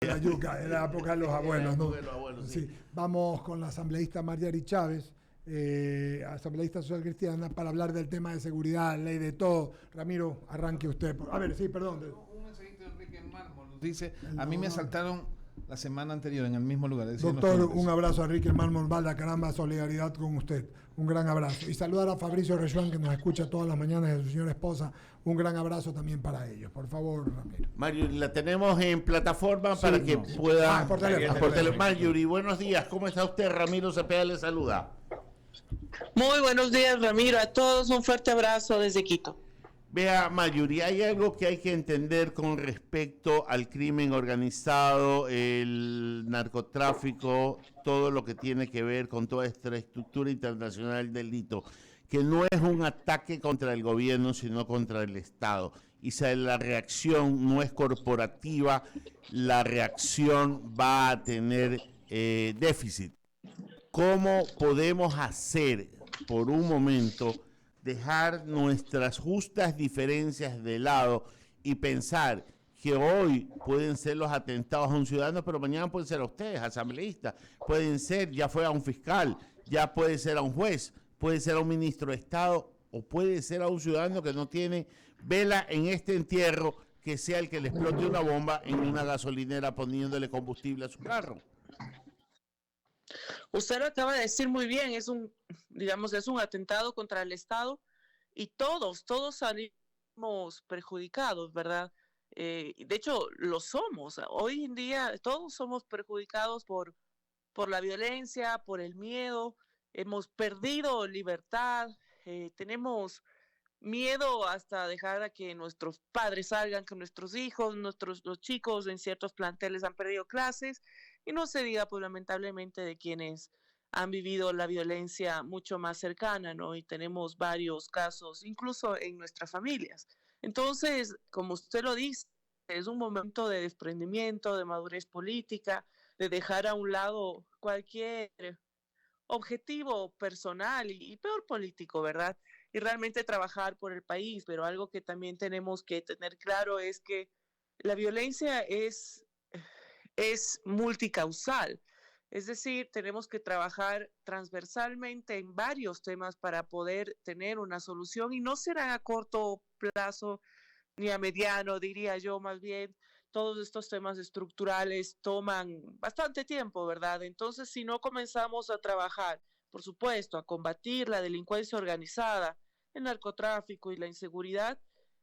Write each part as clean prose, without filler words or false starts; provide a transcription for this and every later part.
La yuca, en la época de los abuelos, ¿no? De los abuelos, sí. Sí. Vamos con la asambleísta Marjorie Chávez, asambleísta social cristiana, para hablar del tema de seguridad, ley de todo. Ramiro, arranque usted. A ver, sí, perdón. Un mensajito de Enrique Mármol nos dice, a mí me asaltaron la semana anterior en el mismo lugar. Doctor, un abrazo a Enrique Mármol Balda, caramba, solidaridad con usted. Un gran abrazo. Y saludar a Fabricio Rechuán, que nos escucha todas las mañanas, de su señora esposa. Un gran abrazo también para ellos. Por favor, Ramiro. Marjorie, la tenemos en plataforma para que pueda... por teléfono. Marjorie, buenos días. ¿Cómo está usted? Ramiro Cepeda le saluda. Muy buenos días, Ramiro. A todos un fuerte abrazo desde Quito. Vea, Marjorie, hay algo que hay que entender con respecto al crimen organizado, el narcotráfico, todo lo que tiene que ver con toda esta estructura internacional del delito, que no es un ataque contra el gobierno, sino contra el Estado. Y si la reacción no es corporativa, la reacción va a tener déficit. ¿Cómo podemos hacer, por un momento, dejar nuestras justas diferencias de lado y pensar que hoy pueden ser los atentados a un ciudadano, pero mañana pueden ser a ustedes, asambleístas, pueden ser, ya fue a un fiscal, ya puede ser a un juez, puede ser a un ministro de Estado o puede ser a un ciudadano que no tiene vela en este entierro, que sea el que le explote una bomba en una gasolinera poniéndole combustible a su carro? Usted lo acaba de decir muy bien, es un atentado contra el Estado y todos salimos perjudicados, ¿verdad? De hecho, lo somos. Hoy en día todos somos perjudicados por la violencia, por el miedo. Hemos perdido libertad, tenemos miedo hasta dejar a que nuestros padres salgan, que nuestros hijos, los chicos en ciertos planteles han perdido clases, y no se diga, pues lamentablemente, de quienes han vivido la violencia mucho más cercana, ¿no? Y tenemos varios casos, incluso en nuestras familias. Entonces, como usted lo dice, es un momento de desprendimiento, de madurez política, de dejar a un lado cualquier objetivo personal y peor político, ¿verdad? Y realmente trabajar por el país, pero algo que también tenemos que tener claro es que la violencia es multicausal, es decir, tenemos que trabajar transversalmente en varios temas para poder tener una solución y no será a corto plazo ni a mediano, diría yo, más bien. Todos estos temas estructurales toman bastante tiempo, ¿verdad? Entonces, si no comenzamos a trabajar, por supuesto, a combatir la delincuencia organizada, el narcotráfico y la inseguridad,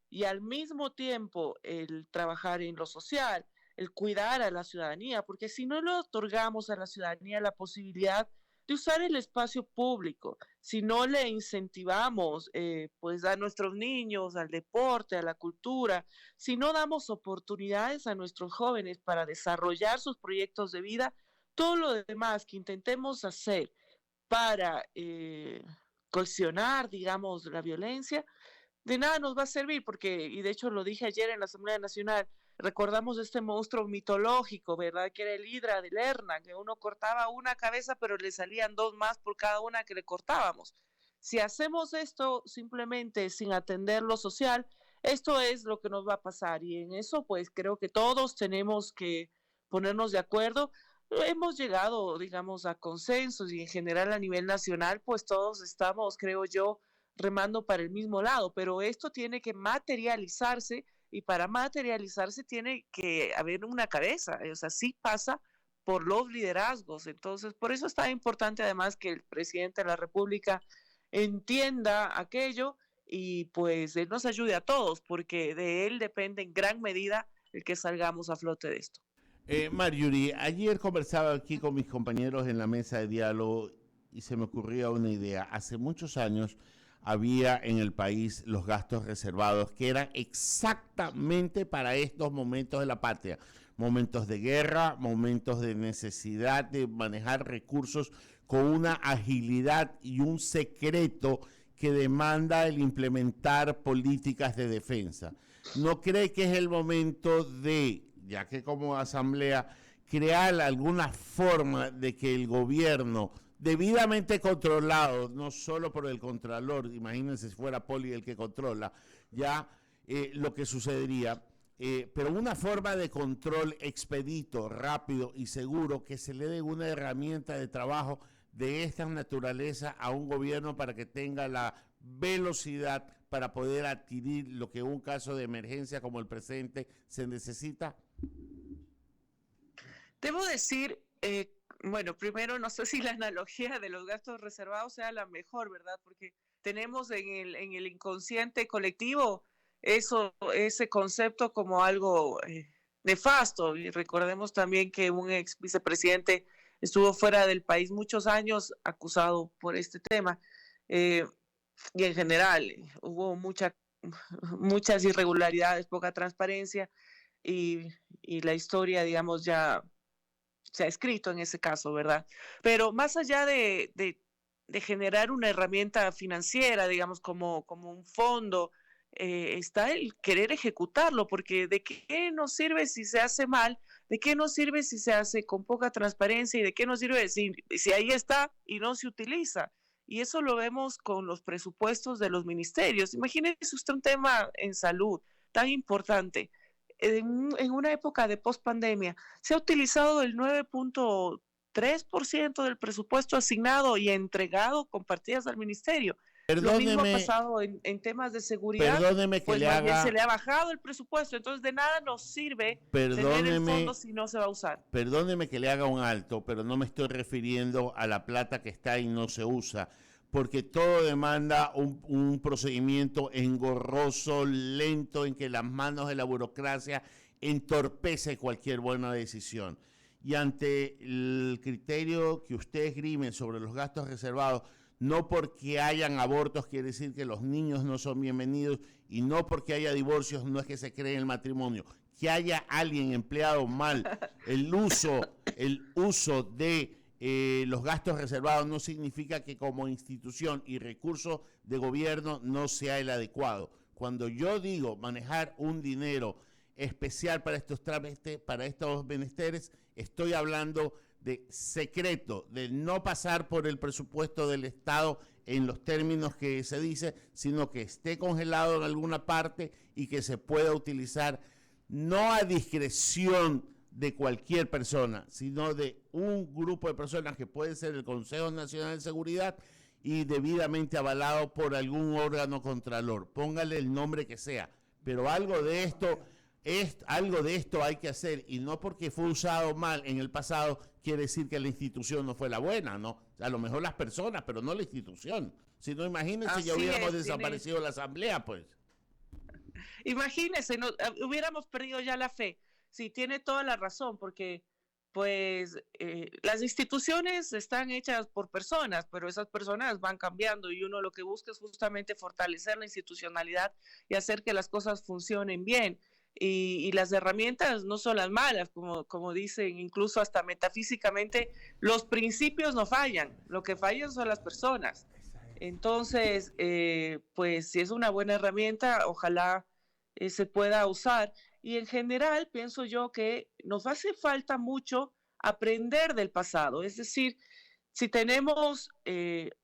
y al mismo tiempo el trabajar en lo social, el cuidar a la ciudadanía, porque si no le otorgamos a la ciudadanía la posibilidad de usar el espacio público, si no le incentivamos pues a nuestros niños, al deporte, a la cultura, si no damos oportunidades a nuestros jóvenes para desarrollar sus proyectos de vida, todo lo demás que intentemos hacer para coaccionar, digamos, la violencia, de nada nos va a servir, porque, y de hecho lo dije ayer en la Asamblea Nacional, recordamos este monstruo mitológico, ¿verdad? Que era el Hidra de Lerna, que uno cortaba una cabeza, pero le salían dos más por cada una que le cortábamos. Si hacemos esto simplemente sin atender lo social, esto es lo que nos va a pasar, y en eso pues creo que todos tenemos que ponernos de acuerdo. Hemos llegado, digamos, a consensos y en general a nivel nacional, pues todos estamos, creo yo, remando para el mismo lado, pero esto tiene que materializarse y para materializarse tiene que haber una cabeza, o sea, sí pasa por los liderazgos. Entonces, por eso es tan importante además que el presidente de la República entienda aquello y pues él nos ayude a todos, porque de él depende en gran medida el que salgamos a flote de esto. Marjorie, ayer conversaba aquí con mis compañeros en la mesa de diálogo y se me ocurría una idea. Hace muchos años había en el país los gastos reservados que eran exactamente para estos momentos de la patria, momentos de guerra, momentos de necesidad de manejar recursos con una agilidad y un secreto que demanda el implementar políticas de defensa. ¿No cree que es el momento de, ya que como asamblea, crear alguna forma de que el gobierno debidamente controlado, no solo por el contralor, imagínense si fuera Poli el que controla, ya lo que sucedería, pero una forma de control expedito, rápido y seguro, que se le dé una herramienta de trabajo de esta naturaleza a un gobierno para que tenga la velocidad para poder adquirir lo que en un caso de emergencia como el presente se necesita? Debo decir, bueno, primero no sé si la analogía de los gastos reservados sea la mejor, ¿verdad? Porque tenemos en el inconsciente colectivo ese concepto como algo nefasto. Y recordemos también que un ex vicepresidente estuvo fuera del país muchos años acusado por este tema. Y en general hubo muchas irregularidades, poca transparencia y la historia, digamos, ya se ha escrito en ese caso, ¿verdad? Pero más allá de generar una herramienta financiera, digamos, como un fondo, está el querer ejecutarlo, porque ¿de qué nos sirve si se hace mal? ¿De qué nos sirve si se hace con poca transparencia? ¿Y de qué nos sirve si ahí está y no se utiliza? Y eso lo vemos con los presupuestos de los ministerios. Imagínese usted un tema en salud tan importante. En una época de pospandemia, se ha utilizado el 9.3% del presupuesto asignado y entregado con partidas al ministerio. Lo mismo ha pasado en temas de seguridad, perdóneme que pues le haga, se le ha bajado el presupuesto, entonces de nada nos sirve tener el fondo si no se va a usar. Perdóneme que le haga un alto, pero no me estoy refiriendo a la plata que está y no se usa, porque todo demanda un procedimiento engorroso, lento, en que las manos de la burocracia entorpece cualquier buena decisión. Y ante el criterio que usted esgrime sobre los gastos reservados, no porque hayan abortos quiere decir que los niños no son bienvenidos, y no porque haya divorcios no es que se cree el matrimonio. Que haya alguien empleado mal el uso de los gastos reservados no significa que como institución y recurso de gobierno no sea el adecuado. Cuando yo digo manejar un dinero especial para estos trámites, para estos menesteres, estoy hablando de secreto, de no pasar por el presupuesto del Estado en los términos que se dice, sino que esté congelado en alguna parte y que se pueda utilizar no a discreción de cualquier persona, sino de un grupo de personas que puede ser el Consejo Nacional de Seguridad y debidamente avalado por algún órgano contralor. Póngale el nombre que sea, pero algo de esto hay que hacer, y no porque fue usado mal en el pasado quiere decir que la institución no fue la buena, ¿no? A lo mejor las personas, pero no la institución. Si no, imagínense, ya hubiéramos desaparecido la asamblea, pues. Imagínense, hubiéramos perdido ya la fe. Sí, tiene toda la razón, porque pues las instituciones están hechas por personas, pero esas personas van cambiando y uno lo que busca es justamente fortalecer la institucionalidad y hacer que las cosas funcionen bien. Y las herramientas no son las malas, como dicen, incluso hasta metafísicamente, los principios no fallan, lo que fallan son las personas. Entonces, pues si es una buena herramienta, ojalá se pueda usar. Y en general, pienso yo que nos hace falta mucho aprender del pasado. Es decir, si tenemos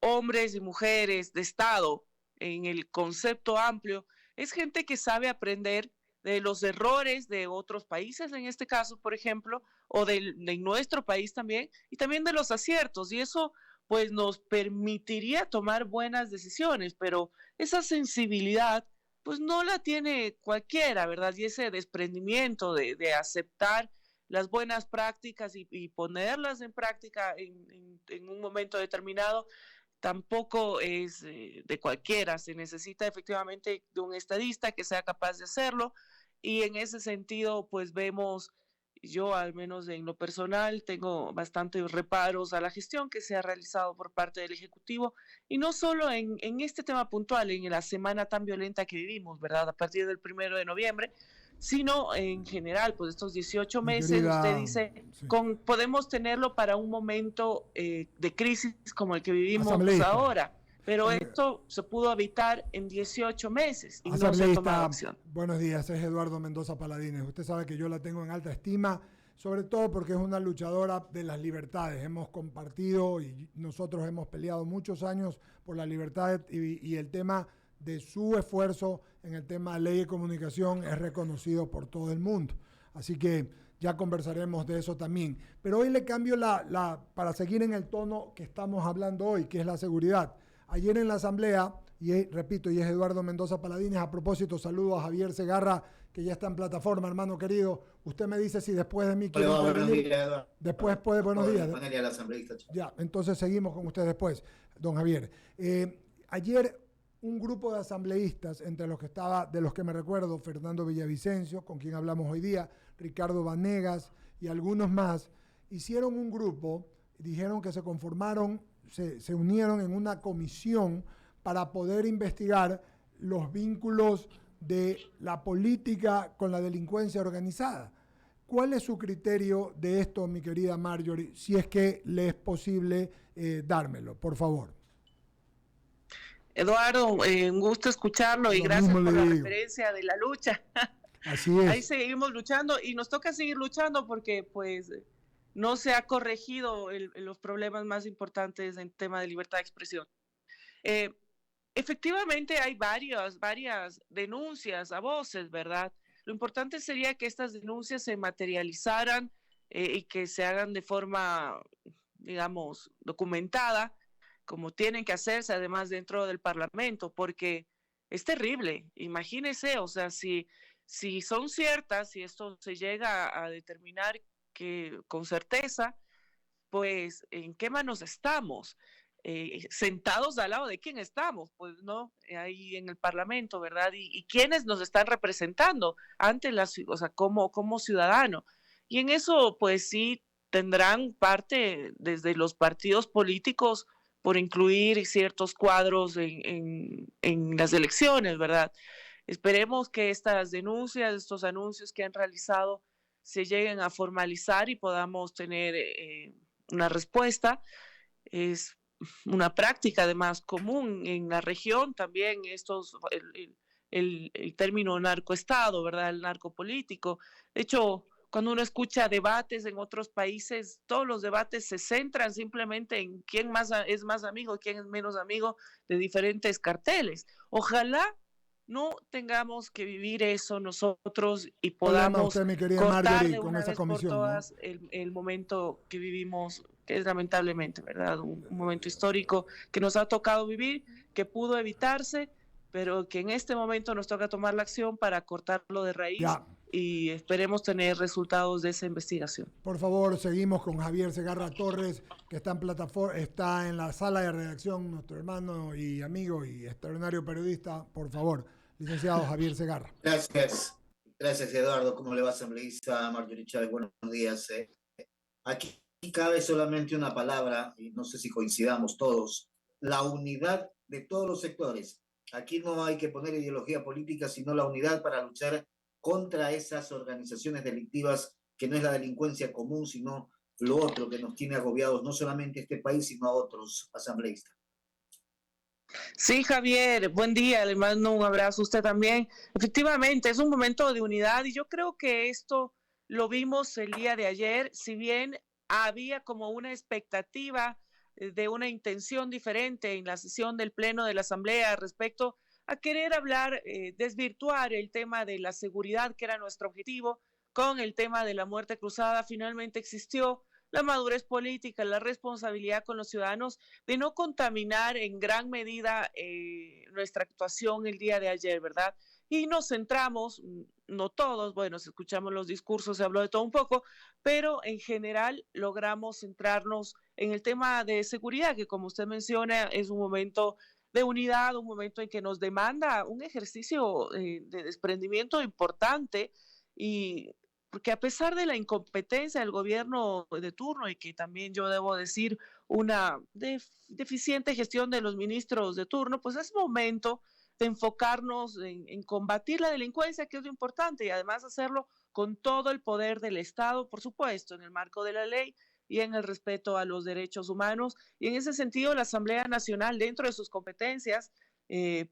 hombres y mujeres de Estado en el concepto amplio, es gente que sabe aprender de los errores de otros países, en este caso, por ejemplo, o de nuestro país también, y también de los aciertos. Y eso, pues, nos permitiría tomar buenas decisiones, pero esa sensibilidad pues no la tiene cualquiera, ¿verdad? Y ese desprendimiento de aceptar las buenas prácticas y ponerlas en práctica en un momento determinado, tampoco es de cualquiera. Se necesita efectivamente de un estadista que sea capaz de hacerlo, y en ese sentido, pues vemos, yo al menos en lo personal tengo bastantes reparos a la gestión que se ha realizado por parte del Ejecutivo, y no solo en este tema puntual, en la semana tan violenta que vivimos, ¿verdad? A partir del 1 de noviembre, sino en general, pues estos 18 meses, usted dice, sí, podemos tenerlo para un momento de crisis como el que vivimos ahora. Pero esto se pudo evitar en 18 meses y no se ha tomado acción. Buenos días, es Eduardo Mendoza Paladines. Usted sabe que yo la tengo en alta estima, sobre todo porque es una luchadora de las libertades. Hemos compartido y nosotros hemos peleado muchos años por la libertad y el tema de su esfuerzo en el tema de ley de comunicación es reconocido por todo el mundo. Así que ya conversaremos de eso también. Pero hoy le cambio para seguir en el tono que estamos hablando hoy, que es la seguridad. Ayer en la asamblea, repito, y es Eduardo Mendoza Paladines, a propósito, saludo a Javier Segarra, que ya está en plataforma, hermano querido. Usted me dice si después de mí quiere intervenir. Después puede, buenos días. Ya, entonces seguimos con usted después, don Javier. Ayer un grupo de asambleístas, entre los que estaba, de los que me recuerdo, Fernando Villavicencio, con quien hablamos hoy día, Ricardo Vanegas y algunos más, hicieron un grupo, dijeron que se conformaron, se unieron en una comisión para poder investigar los vínculos de la política con la delincuencia organizada. ¿Cuál es su criterio de esto, mi querida Marjorie, si es que le es posible dármelo, por favor? Eduardo, un gusto escucharlo y gracias por la referencia de la lucha. Así es. Ahí seguimos luchando y nos toca seguir luchando porque pues no se ha corregido los problemas más importantes en tema de libertad de expresión. Efectivamente hay varias denuncias a voces, ¿verdad? Lo importante sería que estas denuncias se materializaran y que se hagan de forma, digamos, documentada, como tienen que hacerse además dentro del Parlamento, porque es terrible. Imagínese, o sea, si son ciertas, si esto se llega a determinar que con certeza, pues, ¿en qué manos estamos? Sentados al lado de quién estamos, pues no, ahí en el Parlamento, ¿verdad? Y quiénes nos están representando ante o sea, como ciudadano. Y en eso, pues sí, tendrán parte desde los partidos políticos por incluir ciertos cuadros en las elecciones, ¿verdad? Esperemos que estas denuncias, estos anuncios que han realizado se lleguen a formalizar y podamos tener una respuesta. Es una práctica además común en la región también el término narcoestado, ¿verdad? El narcopolítico. De hecho, cuando uno escucha debates en otros países, todos los debates se centran simplemente en quién es más amigo, quién es menos amigo de diferentes carteles. Ojalá no tengamos que vivir eso nosotros y podamos cortar de una vez por todas, ¿no? el momento que vivimos, que es lamentablemente, ¿verdad? Un momento histórico que nos ha tocado vivir, que pudo evitarse, pero que en este momento nos toca tomar la acción para cortarlo de raíz. Ya. Y esperemos tener resultados de esa investigación. Por favor, seguimos con Javier Segarra Torres, que está está en la sala de redacción, nuestro hermano y amigo y extraordinario periodista. Por favor, licenciado Javier Segarra. Gracias, Eduardo. ¿Cómo le va, asambleísta Marjorie Chávez? Buenos días. Aquí cabe solamente una palabra, y no sé si coincidamos todos: la unidad de todos los sectores. Aquí no hay que poner ideología política, sino la unidad para luchar contra esas organizaciones delictivas, que no es la delincuencia común, sino lo otro que nos tiene agobiados, no solamente a este país, sino a otros, asambleístas. Sí, Javier, buen día, le mando un abrazo a usted también. Efectivamente, es un momento de unidad y yo creo que esto lo vimos el día de ayer, si bien había como una expectativa de una intención diferente en la sesión del Pleno de la Asamblea respecto a querer hablar, desvirtuar el tema de la seguridad, que era nuestro objetivo, con el tema de la muerte cruzada. Finalmente existió la madurez política, la responsabilidad con los ciudadanos de no contaminar en gran medida nuestra actuación el día de ayer, ¿verdad? Y nos centramos, no todos, bueno, si escuchamos los discursos se habló de todo un poco, pero en general logramos centrarnos en el tema de seguridad, que como usted menciona es un momento de unidad, un momento en que nos demanda un ejercicio de desprendimiento importante, y porque a pesar de la incompetencia del gobierno de turno y que también yo debo decir una deficiente gestión de los ministros de turno, pues es momento de enfocarnos en combatir la delincuencia, que es lo importante, y además hacerlo con todo el poder del Estado, por supuesto, en el marco de la ley y en el respeto a los derechos humanos. Y en ese sentido, la Asamblea Nacional, dentro de sus competencias,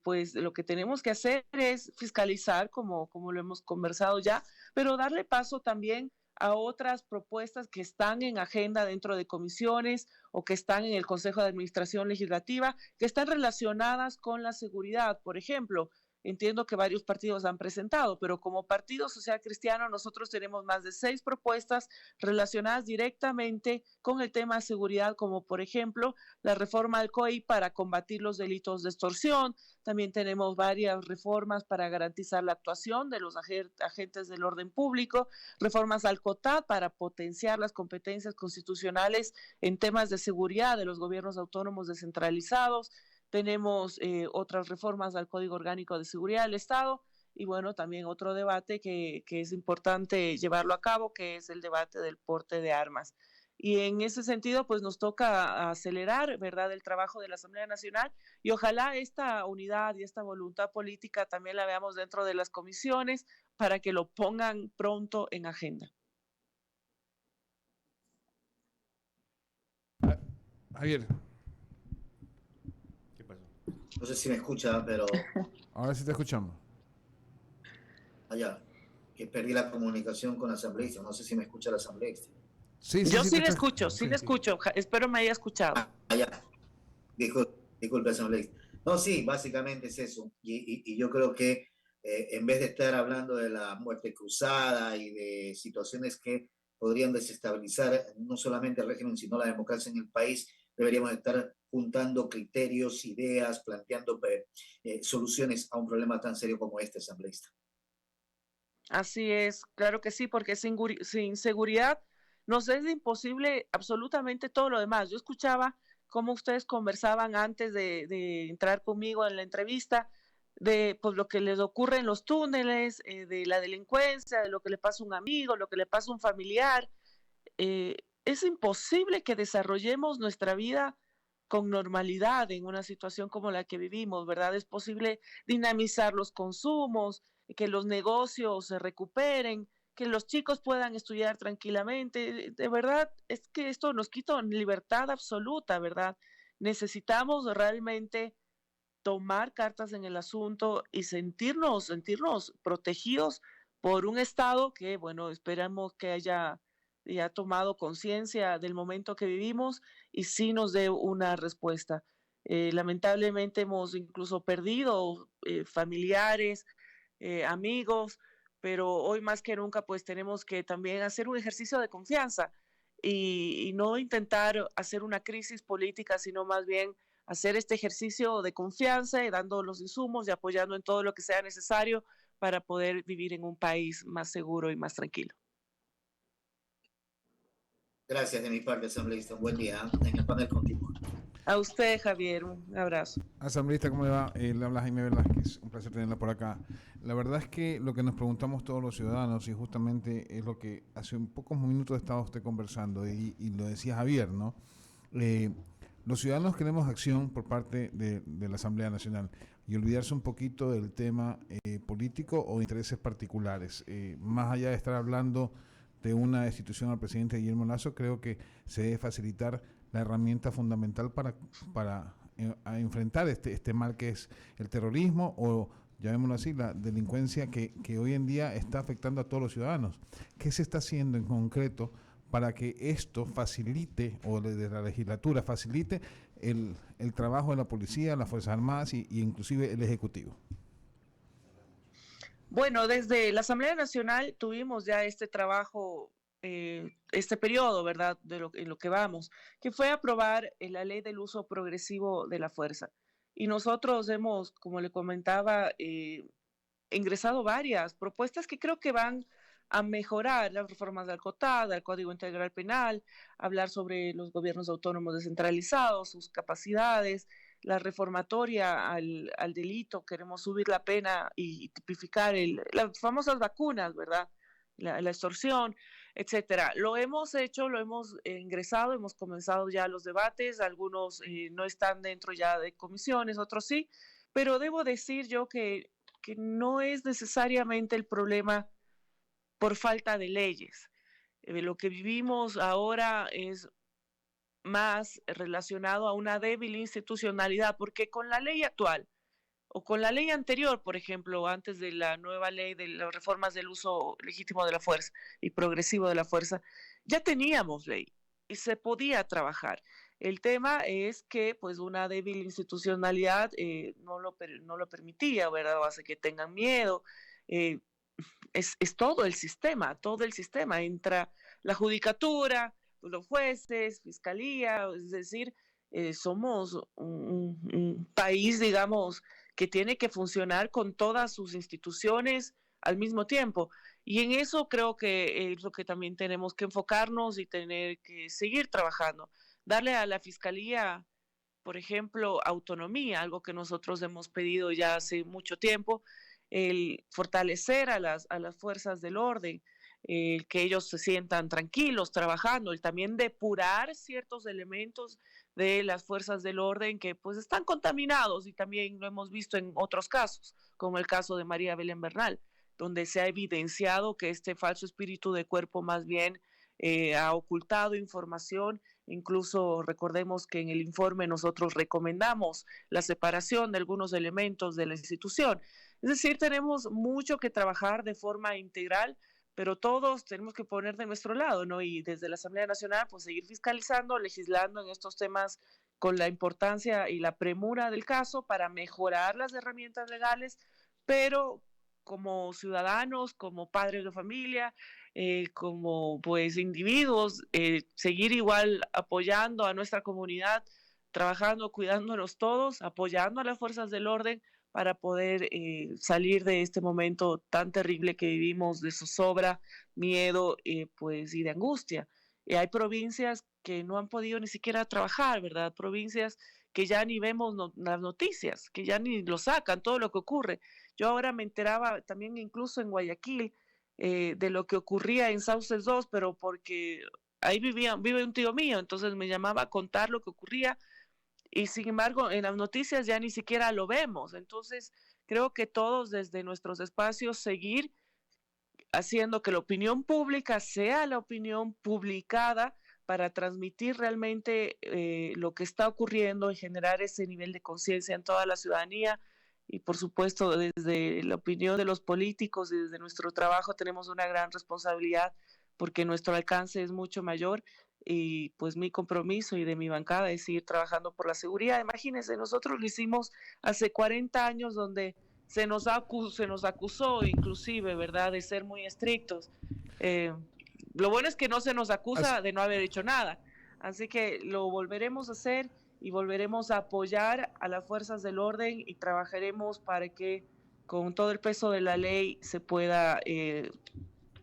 pues lo que tenemos que hacer es fiscalizar, como lo hemos conversado ya, pero darle paso también a otras propuestas que están en agenda dentro de comisiones o que están en el Consejo de Administración Legislativa, que están relacionadas con la seguridad. Por ejemplo, Entiendo que varios partidos han presentado, pero como Partido Social Cristiano nosotros tenemos más de 6 propuestas relacionadas directamente con el tema de seguridad, como por ejemplo la reforma al COI para combatir los delitos de extorsión. También tenemos varias reformas para garantizar la actuación de los agentes del orden público, reformas al COTAD para potenciar las competencias constitucionales en temas de seguridad de los gobiernos autónomos descentralizados. Tenemos otras reformas al Código Orgánico de Seguridad del Estado y bueno, también otro debate que es importante llevarlo a cabo, que es el debate del porte de armas. Y en ese sentido, pues nos toca acelerar, ¿verdad?, el trabajo de la Asamblea Nacional y ojalá esta unidad y esta voluntad política también la veamos dentro de las comisiones para que lo pongan pronto en agenda. Javier. No sé si me escucha, pero Ahora sí te escuchamos. allá, que perdí la comunicación con la asambleísta. No sé si me escucha la asambleísta. Yo sí le escucho, sí le escucho. Espero me haya escuchado. Allá, disculpe, asambleísta. No, sí, básicamente es eso. Y yo creo que en vez de estar hablando de la muerte cruzada y de situaciones que podrían desestabilizar no solamente el régimen, sino la democracia en el país, deberíamos estar juntando criterios, ideas, planteando soluciones a un problema tan serio como este, asambleísta. Así es, claro que sí, porque sin seguridad nos es imposible absolutamente todo lo demás. Yo escuchaba cómo ustedes conversaban antes de entrar conmigo en la entrevista, de pues, lo que les ocurre en los túneles, de la delincuencia, de lo que le pasa a un amigo, lo que le pasa a un familiar. Es imposible que desarrollemos nuestra vida con normalidad en una situación como la que vivimos, ¿verdad? Es posible dinamizar los consumos, que los negocios se recuperen, que los chicos puedan estudiar tranquilamente. De verdad, es que esto nos quita libertad absoluta, ¿verdad? Necesitamos realmente tomar cartas en el asunto y sentirnos protegidos por un Estado que, bueno, esperamos que haya ya tomado conciencia del momento que vivimos y sí nos dé una respuesta. Lamentablemente hemos incluso perdido familiares, amigos, pero hoy más que nunca pues tenemos que también hacer un ejercicio de confianza y no intentar hacer una crisis política, sino más bien hacer este ejercicio de confianza y dando los insumos y apoyando en todo lo que sea necesario para poder vivir en un país más seguro y más tranquilo. Gracias de mi parte, asambleísta. Un buen día en el panel contigo. A usted, Javier, un abrazo. Asambleísta, ¿cómo le va? Le habla Jaime Velázquez, un placer tenerla por acá. La verdad es que lo que nos preguntamos todos los ciudadanos, y justamente es lo que hace un pocos minutos estaba usted conversando, y lo decía Javier, ¿no? Los ciudadanos queremos acción por parte de la Asamblea Nacional y olvidarse un poquito del tema político o intereses particulares. Más allá de estar hablando de una destitución al presidente Guillermo Lasso, creo que se debe facilitar la herramienta fundamental para enfrentar este mal que es el terrorismo o, llamémoslo así, la delincuencia que hoy en día está afectando a todos los ciudadanos. ¿Qué se está haciendo en concreto para que esto facilite, o de la legislatura facilite el trabajo de la policía, las Fuerzas Armadas y inclusive el Ejecutivo? Bueno, desde la Asamblea Nacional tuvimos ya este trabajo, este periodo, ¿verdad?, en lo que vamos, que fue aprobar la ley del uso progresivo de la fuerza. Y nosotros hemos, como le comentaba, ingresado varias propuestas que creo que van a mejorar las reformas del COTAD, al Código Integral Penal, hablar sobre los gobiernos autónomos descentralizados, sus capacidades, la reformatoria al delito, queremos subir la pena y tipificar las famosas vacunas, ¿verdad? La extorsión, etcétera. Lo hemos hecho, lo hemos ingresado, hemos comenzado ya los debates, algunos no están dentro ya de comisiones, otros sí, pero debo decir yo que no es necesariamente el problema por falta de leyes. Lo que vivimos ahora es más relacionado a una débil institucionalidad, porque con la ley actual o con la ley anterior, por ejemplo, antes de la nueva ley de las reformas del uso legítimo de la fuerza y progresivo de la fuerza, ya teníamos ley y se podía trabajar. El tema es que pues una débil institucionalidad no lo permitía, ¿verdad? Hace que tengan miedo. eh, es todo el sistema, entra la judicatura, los jueces, fiscalía, es decir, somos un país, digamos, que tiene que funcionar con todas sus instituciones al mismo tiempo. Y en eso creo que es lo que también tenemos que enfocarnos y tener que seguir trabajando. Darle a la fiscalía, por ejemplo, autonomía, algo que nosotros hemos pedido ya hace mucho tiempo, el fortalecer a las fuerzas del orden, el que ellos se sientan tranquilos trabajando, el también depurar ciertos elementos de las fuerzas del orden que pues están contaminados y también lo hemos visto en otros casos, como el caso de María Belén Bernal, donde se ha evidenciado que este falso espíritu de cuerpo más bien ha ocultado información. Incluso recordemos que en el informe nosotros recomendamos la separación de algunos elementos de la institución. Es decir, tenemos mucho que trabajar de forma integral, pero todos tenemos que poner de nuestro lado, ¿no? Y desde la Asamblea Nacional, pues seguir fiscalizando, legislando en estos temas con la importancia y la premura del caso para mejorar las herramientas legales, pero como ciudadanos, como padres de familia, como pues individuos, seguir igual apoyando a nuestra comunidad, trabajando, cuidándonos todos, apoyando a las fuerzas del orden para poder salir de este momento tan terrible que vivimos de zozobra, miedo pues, y de angustia. Hay provincias que no han podido ni siquiera trabajar, ¿verdad? Provincias que ya ni vemos las noticias, que ya ni lo sacan, todo lo que ocurre. Yo ahora me enteraba también incluso en Guayaquil de lo que ocurría en Sauces 2, pero porque ahí vive un tío mío, entonces me llamaba a contar lo que ocurría y sin embargo en las noticias ya ni siquiera lo vemos. Entonces creo que todos desde nuestros espacios seguir haciendo que la opinión pública sea la opinión publicada para transmitir realmente lo que está ocurriendo y generar ese nivel de conciencia en toda la ciudadanía. Y por supuesto, desde la opinión de los políticos y desde nuestro trabajo tenemos una gran responsabilidad porque nuestro alcance es mucho mayor y pues mi compromiso y de mi bancada es seguir trabajando por la seguridad. Imagínense, nosotros lo hicimos hace 40 años donde se nos acusó inclusive, ¿verdad?, de ser muy estrictos. Lo bueno es que no se nos acusa de no haber hecho nada. Así que lo volveremos a hacer y volveremos a apoyar a las fuerzas del orden y trabajaremos para que con todo el peso de la ley se pueda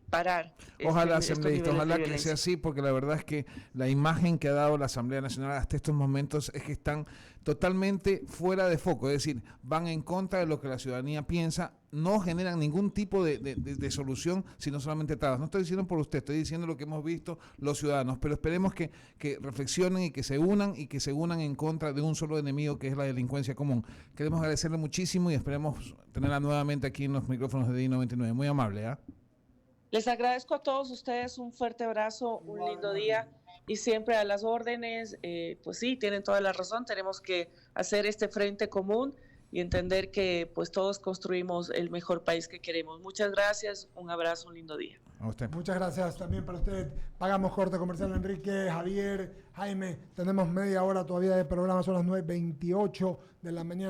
parar. Ojalá, asambleísta, ojalá que sea así, porque la verdad es que la imagen que ha dado la Asamblea Nacional hasta estos momentos es que están totalmente fuera de foco, es decir, van en contra de lo que la ciudadanía piensa, no generan ningún tipo de solución, sino solamente trabas. No estoy diciendo por usted, estoy diciendo lo que hemos visto los ciudadanos, pero esperemos que reflexionen y que se unan en contra de un solo enemigo que es la delincuencia común. Queremos agradecerle muchísimo y esperemos tenerla nuevamente aquí en los micrófonos de DI99. Muy amable, ¿eh? Les agradezco a todos ustedes, un fuerte abrazo, un lindo día y siempre a las órdenes. Pues sí, tienen toda la razón, tenemos que hacer este frente común y entender que pues todos construimos el mejor país que queremos. Muchas gracias, un abrazo, un lindo día. A usted. Muchas gracias también para usted. Pagamos corte comercial, Enrique, Javier, Jaime. Tenemos media hora todavía de programa, son las 9:28 de la mañana.